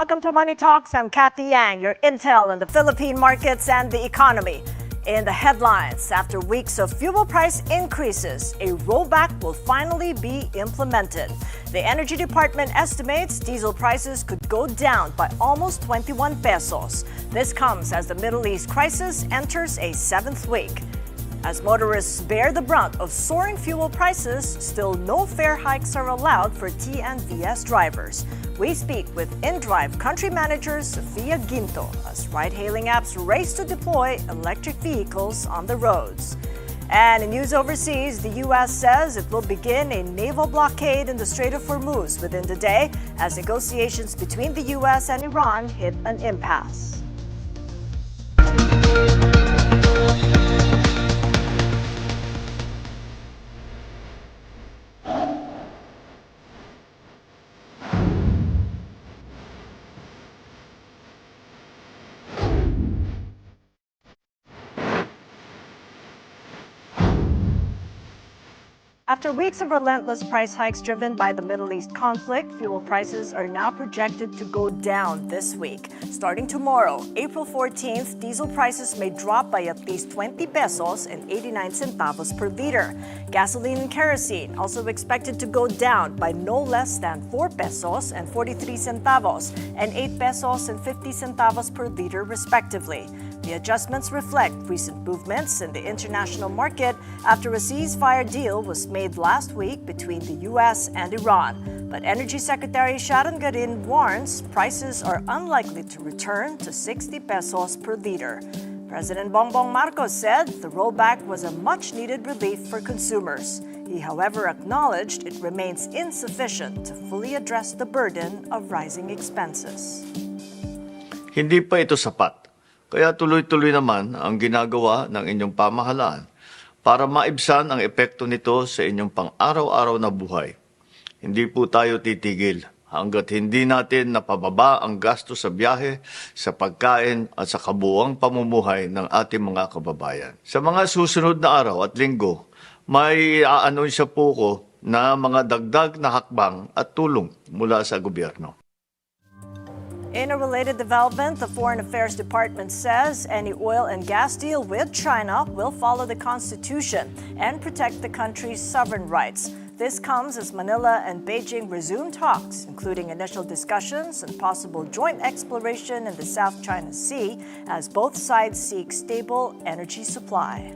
Welcome to Money Talks. I'm Cathy Yang, your intel on the Philippine markets and the economy. In the headlines, after weeks of fuel price increases, a rollback will finally be implemented. The Energy Department estimates diesel prices could go down by almost 21 pesos. This comes as the Middle East crisis enters a seventh week. As motorists bear the brunt of soaring fuel prices, still no fare hikes are allowed for TNVS drivers. We speak with InDrive country manager Sophia Ginto as ride-hailing apps race to deploy electric vehicles on the roads. And in news overseas, the U.S. says it will begin a naval blockade in the Strait of Hormuz within the day as negotiations between the U.S. and Iran hit an impasse. After weeks of relentless price hikes driven by the Middle East conflict, fuel prices are now projected to go down this week. Starting tomorrow, April 14th, diesel prices may drop by at least 20 pesos and 89 centavos per liter. Gasoline and kerosene also expected to go down by no less than 4 pesos and 43 centavos and 8 pesos and 50 centavos per liter respectively. The adjustments reflect recent movements in the international market after a ceasefire deal was made last week between the U.S. and Iran. But Energy Secretary Sharon Garin warns prices are unlikely to return to 60 pesos per liter. President Bongbong Marcos said the rollback was a much-needed relief for consumers. He, however, acknowledged it remains insufficient to fully address the burden of rising expenses. Hindi pa ito sapat. Kaya tuloy-tuloy naman ang ginagawa ng inyong pamahalaan para maibsan ang epekto nito sa inyong pang-araw-araw na buhay. Hindi po tayo titigil hanggat hindi natin napababa ang gasto sa biyahe, sa pagkain at sa kabuuang pamumuhay ng ating mga kababayan. Sa mga susunod na araw at linggo, may aanunsya po ko na mga dagdag na hakbang at tulong mula sa gobyerno. In a related development, the Foreign Affairs Department says any oil and gas deal with China will follow the Constitution and protect the country's sovereign rights. This comes as Manila and Beijing resume talks, including initial discussions and possible joint exploration in the South China Sea as both sides seek stable energy supply.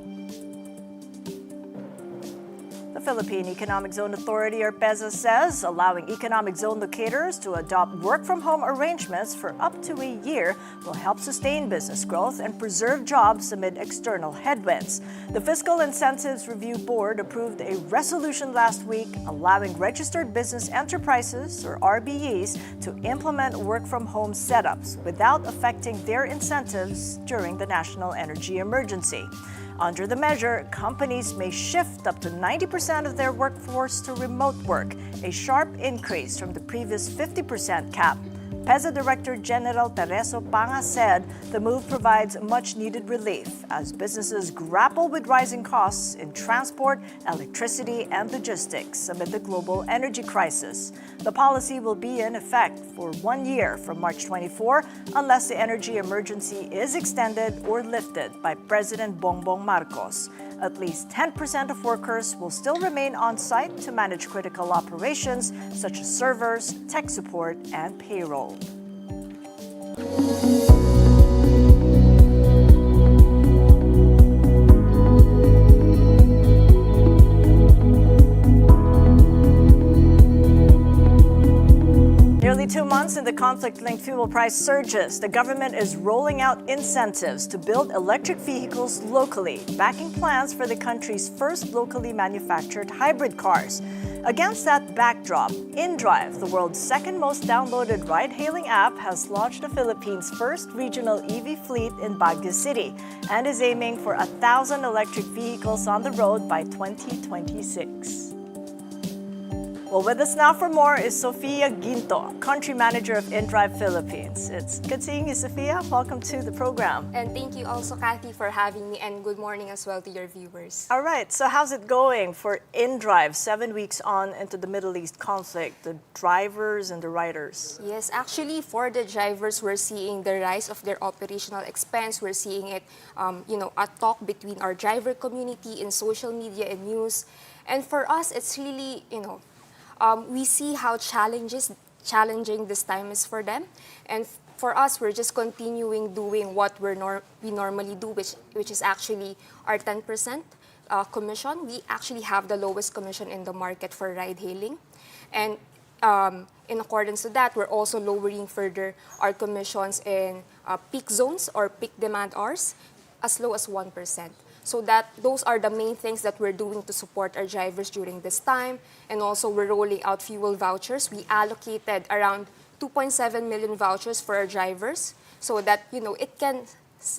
The Philippine Economic Zone Authority, or PEZA, says allowing economic zone locators to adopt work-from-home arrangements for up to a year will help sustain business growth and preserve jobs amid external headwinds. The Fiscal Incentives Review Board approved a resolution last week allowing registered business enterprises, or RBEs, to implement work-from-home setups without affecting their incentives during the national energy emergency. Under the measure, companies may shift up to 90% of their workforce to remote work, a sharp increase from the previous 50% cap. PEZA Director General Tereso Panga said the move provides much-needed relief as businesses grapple with rising costs in transport, electricity, and logistics amid the global energy crisis. The policy will be in effect for 1 year from March 24 unless the energy emergency is extended or lifted by President Bongbong Marcos. At least 10% of workers will still remain on-site to manage critical operations such as servers, tech support, and payroll. Nearly 2 months in the conflict-linked fuel price surges, the government is rolling out incentives to build electric vehicles locally, backing plans for the country's first locally manufactured hybrid cars. Against that backdrop, InDrive, the world's second most downloaded ride-hailing app, has launched the Philippines' first regional EV fleet in Baguio City and is aiming for 1,000 electric vehicles on the road by 2026. Well, with us now for more is Sofia Ginto, Country Manager of InDrive Philippines. It's good seeing you, Sofia. Welcome to the program. And thank you also, Cathy, for having me, and good morning as well to your viewers. All right, so how's it going for InDrive 7 weeks on into the Middle East conflict, the drivers and the riders? Yes, actually, for the drivers, we're seeing the rise of their operational expense. We're seeing it, a talk between our driver community in social media and news. And for us, it's really, we see how challenging this time is for them. And for us, we're just continuing doing what we normally do, which is actually our 10% commission. We actually have the lowest commission in the market for ride-hailing. And in accordance to that, we're also lowering further our commissions in peak zones or peak demand hours as low as 1%. So those are the main things that we're doing to support our drivers during this time. And also we're rolling out fuel vouchers. We allocated around 2.7 million vouchers for our drivers so that, it can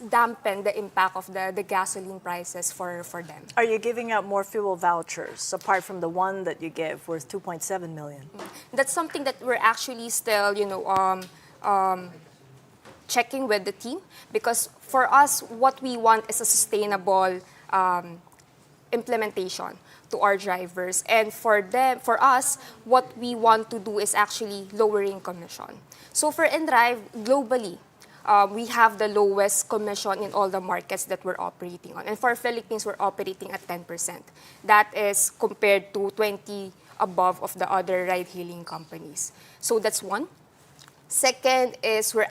dampen the impact of the gasoline prices for them. Are you giving out more fuel vouchers apart from the one that you give worth 2.7 million? That's something that we're actually still, checking with the team, because for us, what we want is a sustainable implementation to our drivers. And for us, what we want to do is actually lowering commission. So for InDrive, globally, we have the lowest commission in all the markets that we're operating on. And for Philippines, we're operating at 10%. That is compared to 20 above of the other ride-hailing companies. So that's one. Second is we're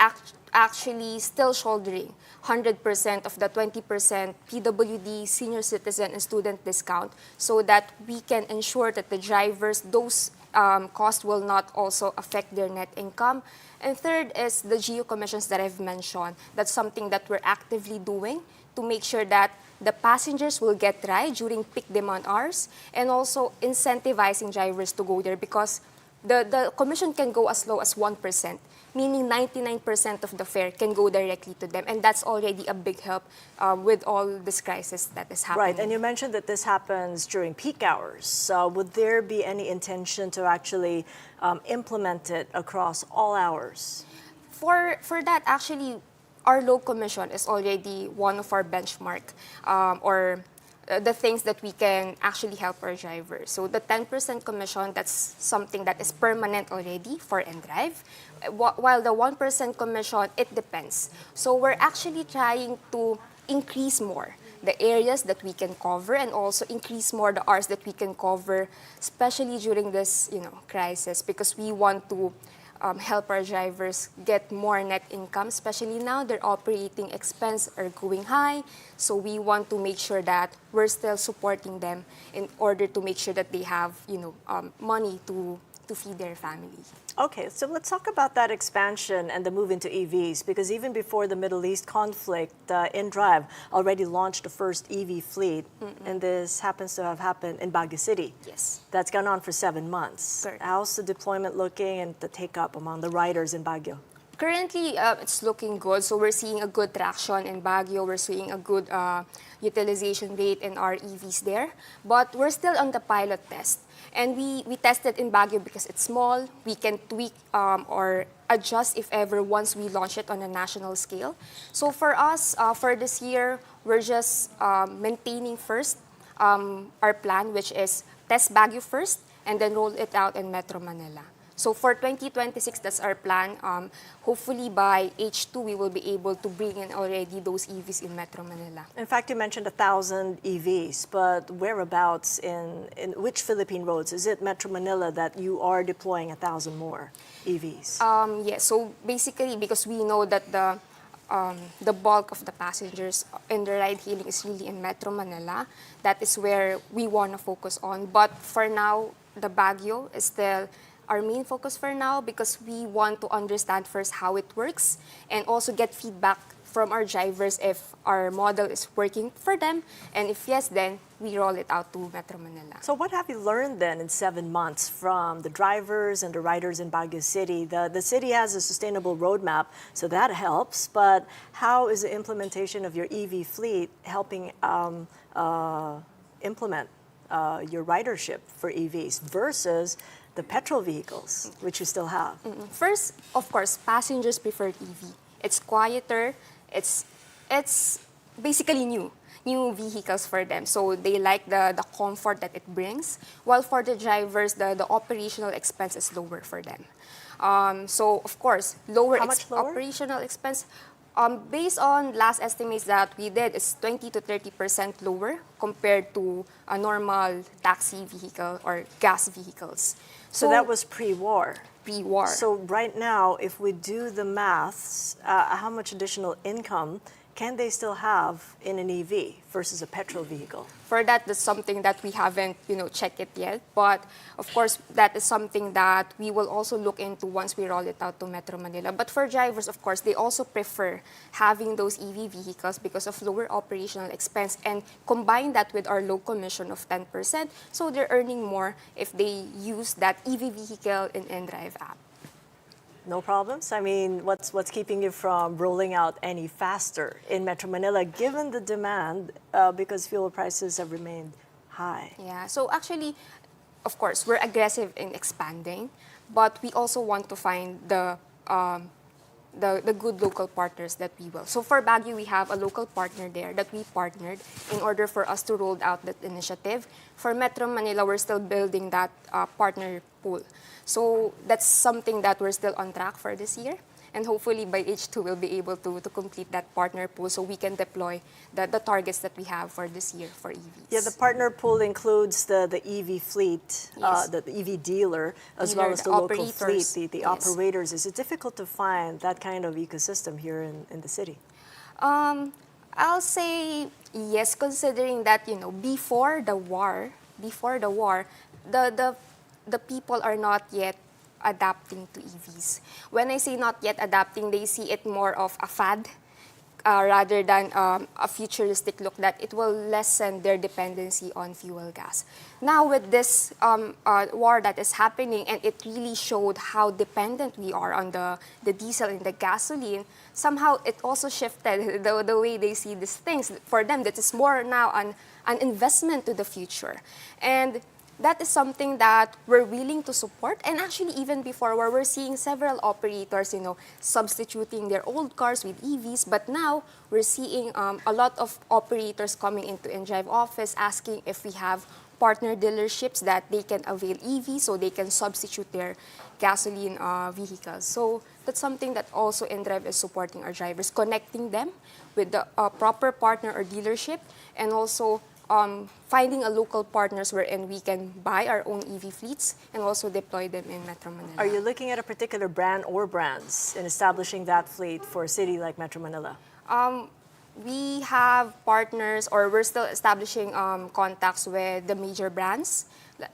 actually still shouldering 100% of the 20% PWD, senior citizen, and student discount so that we can ensure that the drivers, those costs will not also affect their net income. And third is the geo commissions that I've mentioned. That's something that we're actively doing to make sure that the passengers will get ride during peak demand hours, and also incentivizing drivers to go there, because the commission can go as low as 1%, meaning 99% of the fare can go directly to them. And that's already a big help with all this crisis that is happening. Right, and you mentioned that this happens during peak hours. So would there be any intention to actually implement it across all hours? For that, actually, our low commission is already one of our benchmark or the things that we can actually help our drivers. So the 10% commission, that's something that is permanent already for InDrive. While the 1% commission, it depends. So we're actually trying to increase more the areas that we can cover, and also increase more the hours that we can cover, especially during this crisis, because we want to help our drivers get more net income, especially now their operating expense are going high. So we want to make sure that we're still supporting them in order to make sure that they have money to feed their family. Okay, so let's talk about that expansion and the move into EVs, because even before the Middle East conflict, InDrive already launched the first EV fleet, and this happens to have happened in Baguio City. Yes. That's gone on for 7 months. Correct. How's the deployment looking and the take-up among the riders in Baguio? Currently, it's looking good. So we're seeing a good traction in Baguio. We're seeing a good utilization rate in our EVs there. But we're still on the pilot test. And we tested in Baguio because it's small. We can tweak or adjust if ever once we launch it on a national scale. So for us, for this year, we're just maintaining first our plan, which is test Baguio first and then roll it out in Metro Manila. So for 2026, that's our plan. Hopefully by H2, we will be able to bring in already those EVs in Metro Manila. In fact, you mentioned 1,000 EVs, but whereabouts in which Philippine roads? Is it Metro Manila that you are deploying 1,000 more EVs? Yes, so basically because we know that the bulk of the passengers in the ride-hailing is really in Metro Manila. That is where we want to focus on. But for now, the Baguio is still our main focus for now, because we want to understand first how it works and also get feedback from our drivers if our model is working for them, and if yes, then we roll it out to Metro Manila. So what have you learned then in 7 months from the drivers and the riders in Baguio City? The city has a sustainable roadmap, so that helps, but how is the implementation of your EV fleet helping implement your ridership for EVs versus the petrol vehicles, which you still have? First, of course, passengers prefer EV. It's quieter. It's basically new vehicles for them. So they like the comfort that it brings. While for the drivers, the operational expense is lower for them. So of course, How much lower? operational expense. Based on last estimates that we did, is 20 to 30% lower compared to a normal taxi vehicle or gas vehicles. So that was pre-war. pre-war. So right now, if we do the maths, how much additional income can they still have in an EV versus a petrol vehicle? For that, that's something that we haven't, checked it yet. But of course, that is something that we will also look into once we roll it out to Metro Manila. But for drivers, of course, they also prefer having those EV vehicles because of lower operational expense, and combine that with our low commission of 10%. So they're earning more if they use that EV vehicle in InDrive app. No problems? I mean, what's keeping you from rolling out any faster in Metro Manila, given the demand, because fuel prices have remained high? Yeah, so actually, of course, we're aggressive in expanding, but we also want to find the good local partners that we will. So for Baguio, we have a local partner there that we partnered in order for us to roll out that initiative. For Metro Manila, we're still building that partner pool. So that's something that we're still on track for this year. And hopefully by H2, we'll be able to complete that partner pool so we can deploy the targets that we have for this year for EVs. Yeah, the partner pool includes the EV fleet, Yes. the EV dealer, as well Dealer, as the the local operators. fleet, the Yes. operators. Is it difficult to find that kind of ecosystem here in the city? I'll say yes, considering that, before the war, the people are not yet adapting to EVs. When I say not yet adapting, they see it more of a fad rather than a futuristic look that it will lessen their dependency on fuel gas. Now with this war that is happening, and it really showed how dependent we are on the diesel and the gasoline, somehow it also shifted the way they see these things. For them, that is more now an investment to the future. And that is something that we're willing to support. And actually, even before, where we're seeing several operators, substituting their old cars with EVs. But now we're seeing a lot of operators coming into InDrive office asking if we have partner dealerships that they can avail EVs so they can substitute their gasoline vehicles. So that's something that also InDrive is supporting our drivers, connecting them with the proper partner or dealership, and also finding a local partners wherein we can buy our own EV fleets and also deploy them in Metro Manila. Are you looking at a particular brand or brands in establishing that fleet for a city like Metro Manila? We have partners, or we're still establishing contacts with the major brands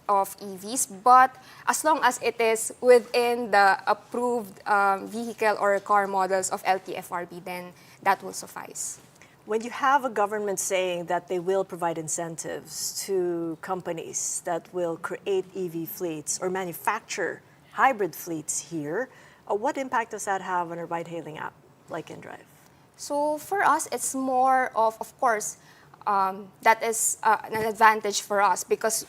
of EVs, but as long as it is within the approved vehicle or car models of LTFRB, then that will suffice. When you have a government saying that they will provide incentives to companies that will create EV fleets or manufacture hybrid fleets here, what impact does that have on a ride-hailing app like InDrive? So for us, it's more of course, that is an advantage for us because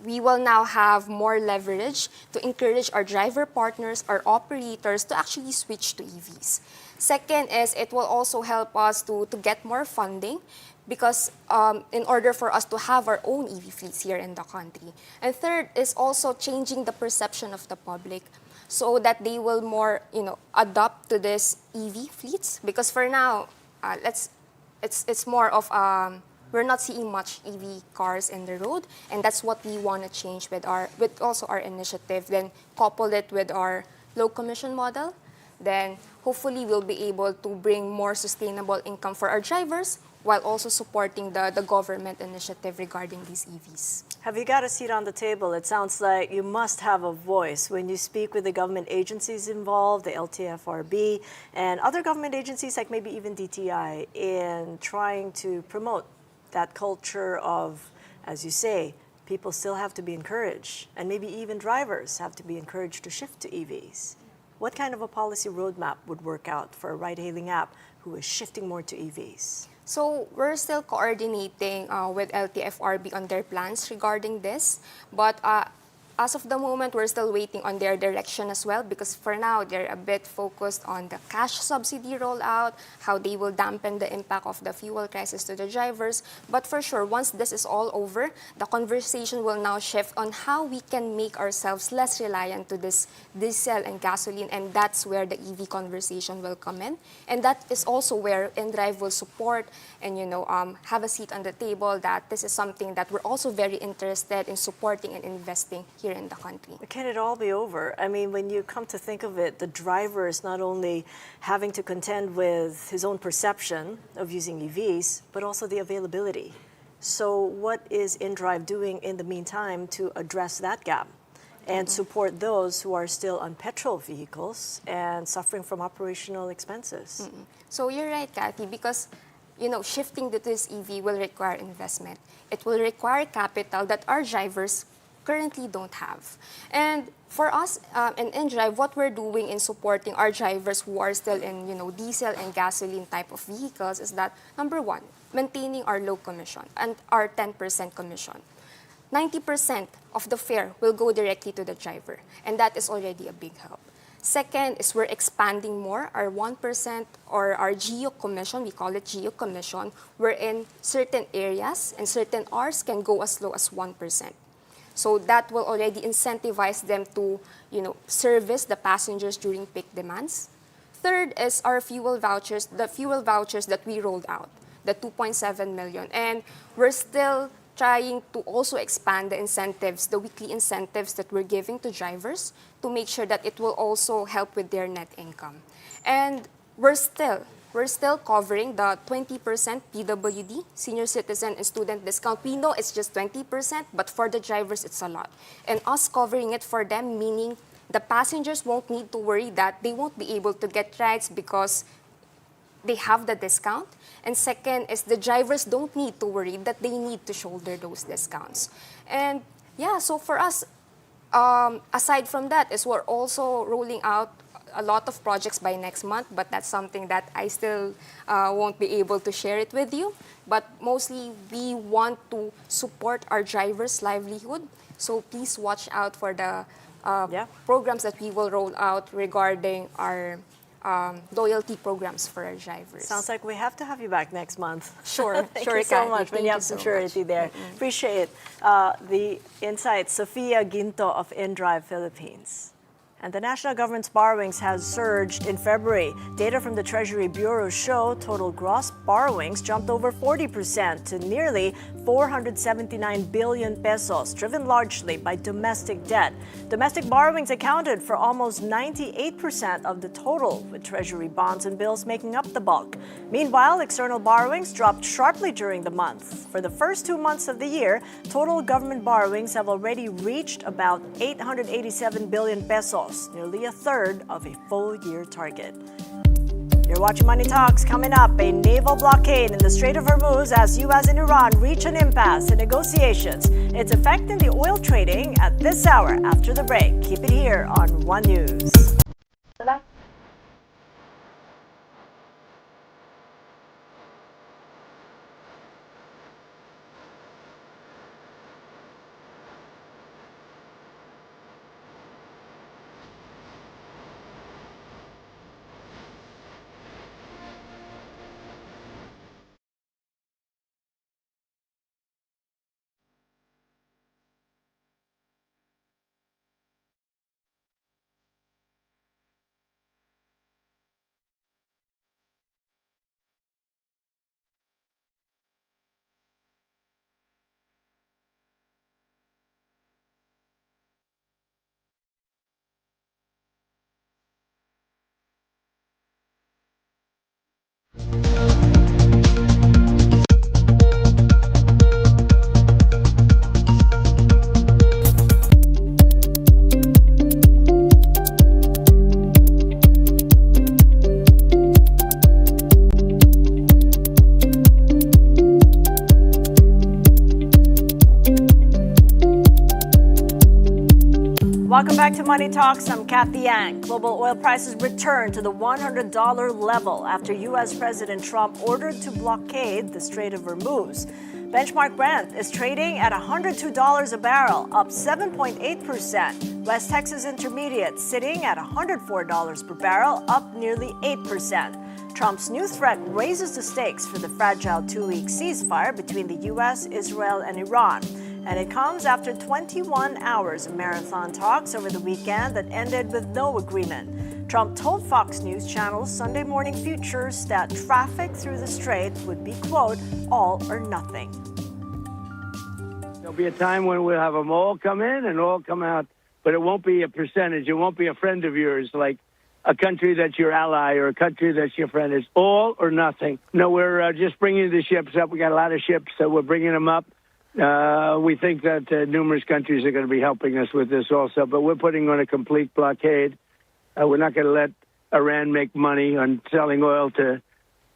we will now have more leverage to encourage our driver partners, our operators to actually switch to EVs. Second is it will also help us to get more funding because in order for us to have our own EV fleets here in the country. And third is also changing the perception of the public so that they will more, adopt to this EV fleets. Because for now, it's more of we're not seeing much EV cars in the road, and that's what we want to change with also our initiative. Then couple it with our low commission model. Then hopefully we'll be able to bring more sustainable income for our drivers while also supporting the government initiative regarding these EVs. Have you got a seat on the table? It sounds like you must have a voice when you speak with the government agencies involved, the LTFRB, and other government agencies like maybe even DTI in trying to promote that culture of, as you say, people still have to be encouraged, and maybe even drivers have to be encouraged to shift to EVs. What kind of a policy roadmap would work out for a ride-hailing app who is shifting more to EVs? So we're still coordinating with LTFRB on their plans regarding this. But as of the moment, we're still waiting on their direction as well, because for now, they're a bit focused on the cash subsidy rollout, how they will dampen the impact of the fuel crisis to the drivers. But for sure, once this is all over, the conversation will now shift on how we can make ourselves less reliant to this diesel and gasoline, and that's where the EV conversation will come in. And that is also where InDrive will support and have a seat on the table, that this is something that we're also very interested in supporting and investing here in the country. Can it all be over? I mean, when you come to think of it, the driver is not only having to contend with his own perception of using EVs, but also the availability. So what is InDrive doing in the meantime to address that gap and support those who are still on petrol vehicles and suffering from operational expenses? So you're right, Cathy, because shifting to this EV will require investment. It will require capital that our drivers currently don't have. And for us in InDrive, what we're doing in supporting our drivers who are still in diesel and gasoline type of vehicles is that, number one, maintaining our low commission and our 10% commission. 90% of the fare will go directly to the driver, and that is already a big help. Second is we're expanding more our 1% or our geo commission, we call it geo commission, wherein certain areas and certain hours can go as low as 1%. So that will already incentivize them to, service the passengers during peak demands. Third is our fuel vouchers, the fuel vouchers that we rolled out, the 2.7 million. And we're still trying to also expand the incentives, the weekly incentives that we're giving to drivers to make sure that it will also help with their net income. And we're still covering the 20% PWD, senior citizen and student discount. We know it's just 20%, but for the drivers, it's a lot. And us covering it for them, meaning the passengers won't need to worry that they won't be able to get rides because they have the discount. And second is the drivers don't need to worry that they need to shoulder those discounts. And yeah, so for us, aside from that, is we're also rolling out a lot of projects by next month, but that's something that I still won't be able to share it with you. But mostly, we want to support our drivers' livelihood. So please watch out for the programs that we will roll out regarding our loyalty programs for our drivers. Sounds like we have to have you back next month. Sure. Thank sure, you so Cathy. much when Thank you have some surety there. Appreciate the insights. Sophia Ginto of InDrive Philippines. And the national government's borrowings has surged in February. Data from the Treasury Bureau show total gross borrowings jumped over 40% to nearly 479 billion pesos, driven largely by domestic debt. Domestic borrowings accounted for almost 98% of the total, with Treasury bonds and bills making up the bulk. Meanwhile, external borrowings dropped sharply during the month. For the first 2 months of the year, total government borrowings have already reached about 887 billion pesos, nearly a third of a full-year target. You're watching Money Talks. Coming up, a naval blockade in the Strait of Hormuz as U.S. and Iran reach an impasse in negotiations. Its effect in the oil trading at this hour after the break. Keep it here on One News. Welcome back to Money Talks. I'm Cathy Yang. Global oil prices returned to the $100 level after U.S. President Trump ordered to blockade the Strait of Hormuz. Benchmark Brent is trading at $102 a barrel, up 7.8%. West Texas Intermediate sitting at $104 per barrel, up nearly 8%. Trump's new threat raises the stakes for the fragile two-week ceasefire between the U.S., Israel, and Iran. And it comes after 21 hours of marathon talks over the weekend that ended with no agreement. Trump told Fox News Channel's Sunday Morning Futures that traffic through the strait would be, quote, all or nothing. There'll be a time when we'll have them all come in and all come out, but it won't be a percentage. It won't be a friend of yours, like a country that's your ally or a country that's your friend. It's all or nothing. No, we're just bringing the ships up. We got a lot of ships, so we're bringing them up. We think that numerous countries are going to be helping us with this also, but we're putting on a complete blockade. We're not going to let Iran make money on selling oil to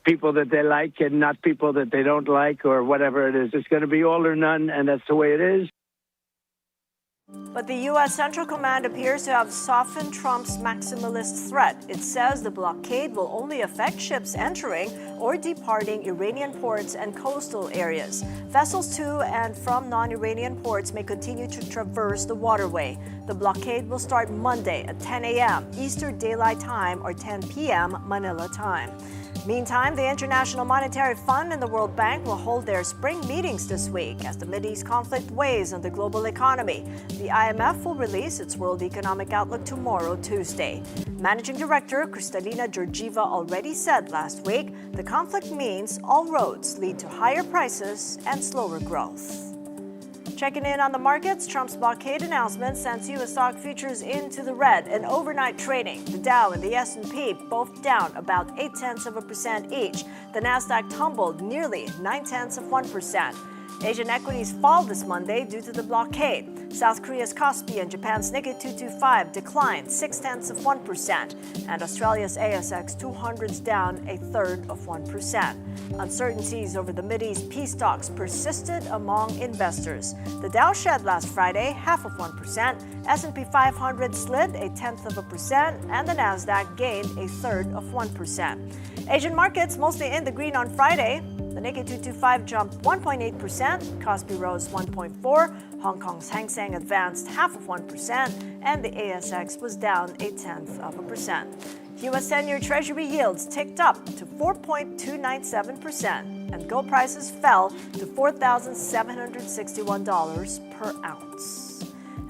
people that they like and not people that they don't like or whatever it is. It's going to be all or none, and that's the way it is. But the U.S. Central Command appears to have softened Trump's maximalist threat. It says the blockade will only affect ships entering or departing Iranian ports and coastal areas. Vessels to and from non-Iranian ports may continue to traverse the waterway. The blockade will start Monday at 10 a.m. Eastern Daylight Time or 10 p.m. Manila time. Meantime, the International Monetary Fund and the World Bank will hold their spring meetings this week as the Mideast conflict weighs on the global economy. The IMF will release its World Economic Outlook tomorrow, Tuesday. Managing Director Kristalina Georgieva already said last week the conflict means all roads lead to higher prices and slower growth. Checking in on the markets, Trump's blockade announcement sends U.S. stock futures into the red and overnight trading. The Dow and the S&P both down about 0.8% each. The Nasdaq tumbled nearly 0.9%. Asian equities fall this Monday due to the blockade. South Korea's Kospi and Japan's Nikkei 225 declined 0.6%, and Australia's ASX 200's down 0.33%. Uncertainties over the Mideast peace talks persisted among investors. The Dow shed last Friday 0.5%, S&P 500 slid 0.1%, and the Nasdaq gained 0.33%. Asian markets mostly in the green on Friday. The Nikkei 225 jumped 1.8%, Kospi rose 1.4%, Hong Kong's Hang Seng advanced 0.5%, and the ASX was down 0.1%. U.S. 10-year Treasury yields ticked up to 4.297%, and gold prices fell to $4,761 per ounce.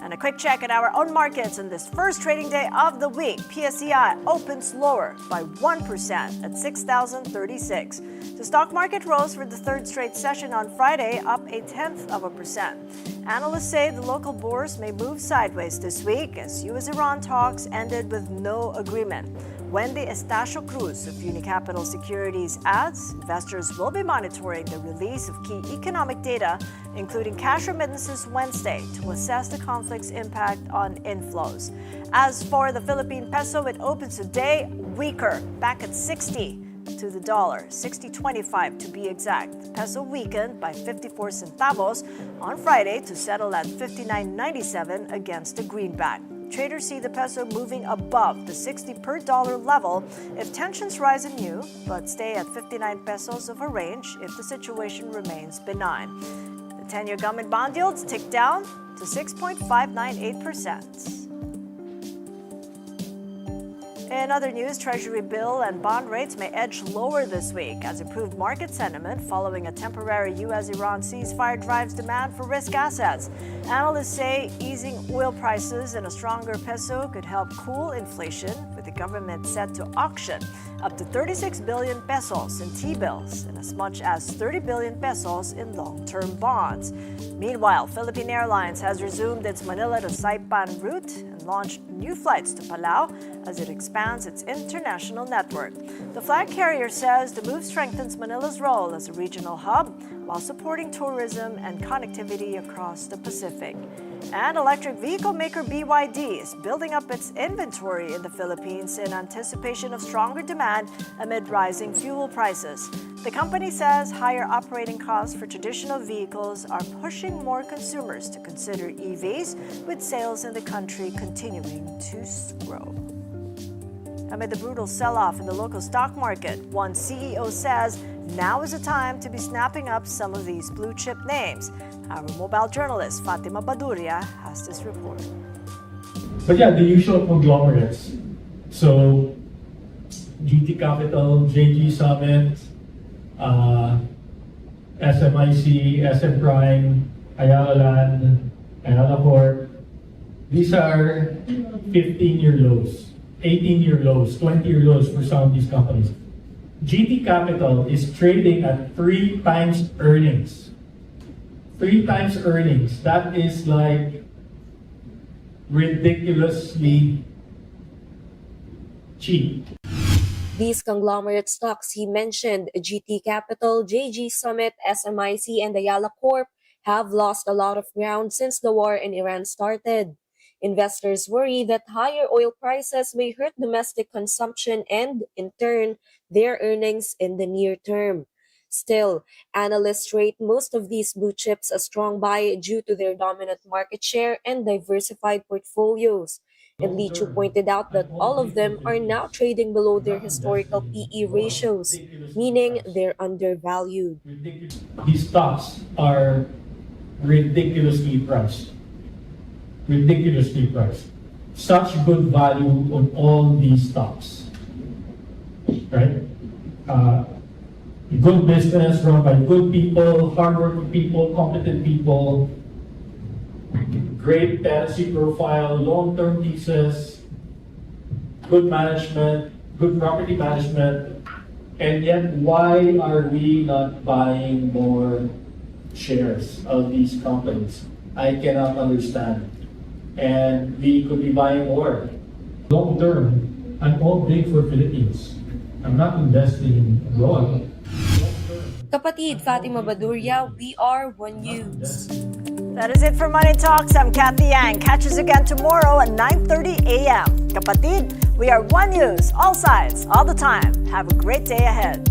And a quick check at our own markets on this first trading day of the week. PSEI opens lower by 1% at 6,036. The stock market rose for the third straight session on Friday, up 0.1%. Analysts say the local bourse may move sideways this week as U.S.-Iran talks ended with no agreement. Wendy Estacio Cruz of Unicapital Securities adds investors will be monitoring the release of key economic data, including cash remittances Wednesday, to assess the conflict's impact on inflows. As for the Philippine peso, it opens today weaker, back at 60 to the dollar, 60.25 to be exact. The peso weakened by 54 centavos on Friday to settle at 59.97 against the greenback. Traders see the peso moving above the 60 per dollar level if tensions rise anew, but stay at 59 pesos of a range if the situation remains benign. The 10-year government bond yields ticked down to 6.598%. In other news, Treasury bill and bond rates may edge lower this week as improved market sentiment following a temporary U.S.-Iran ceasefire drives demand for risk assets. Analysts say easing oil prices and a stronger peso could help cool inflation, with the government set to auction up to 36 billion pesos in T-bills and as much as 30 billion pesos in long-term bonds. Meanwhile, Philippine Airlines has resumed its Manila to Saipan route and launched new flights to Palau as it expands its international network. The flag carrier says the move strengthens Manila's role as a regional hub while supporting tourism and connectivity across the Pacific. And electric vehicle maker BYD is building up its inventory in the Philippines in anticipation of stronger demand amid rising fuel prices. The company says higher operating costs for traditional vehicles are pushing more consumers to consider EVs, with sales in the country continuing to grow. Amid the brutal sell-off in the local stock market, one CEO says now is the time to be snapping up some of these blue-chip names. Our mobile journalist Fatima Baduria has this report. But yeah, the usual conglomerates. So, GT Capital, JG Summit, SMIC, SM Prime, Ayala Land, Ayala Corp. These are 15-year lows, 18-year lows, 20-year lows for some of these companies. GT Capital is trading at 3 times earnings. 3 times earnings. That is like ridiculously cheap. These conglomerate stocks he mentioned, GT Capital, JG Summit, SMIC, and Ayala Corp, have lost a lot of ground since the war in Iran started. Investors worry that higher oil prices may hurt domestic consumption and, in turn, their earnings in the near term. Still, analysts rate most of these blue chips a strong buy due to their dominant market share and diversified portfolios. And Lee Chu pointed out that all of them are now trading below their historical PE ratios, meaning they're undervalued. These stocks are ridiculously priced. Ridiculously priced. Such good value on all these stocks. Right? Good business run by good people, hardworking people, competent people, great tenancy profile, long-term leases, good management, good property management, and yet why are we not buying more shares of these companies? I cannot understand. And we could be buying more. Long term, I'm all big for Philippines. I'm not investing abroad. Kapatid Fatima Baduria, we are One News. That is it for Money Talks. I'm Cathy Yang. Catch us again tomorrow at 9:30 a.m. Kapatid, we are One News, all sides, all the time. Have a great day ahead.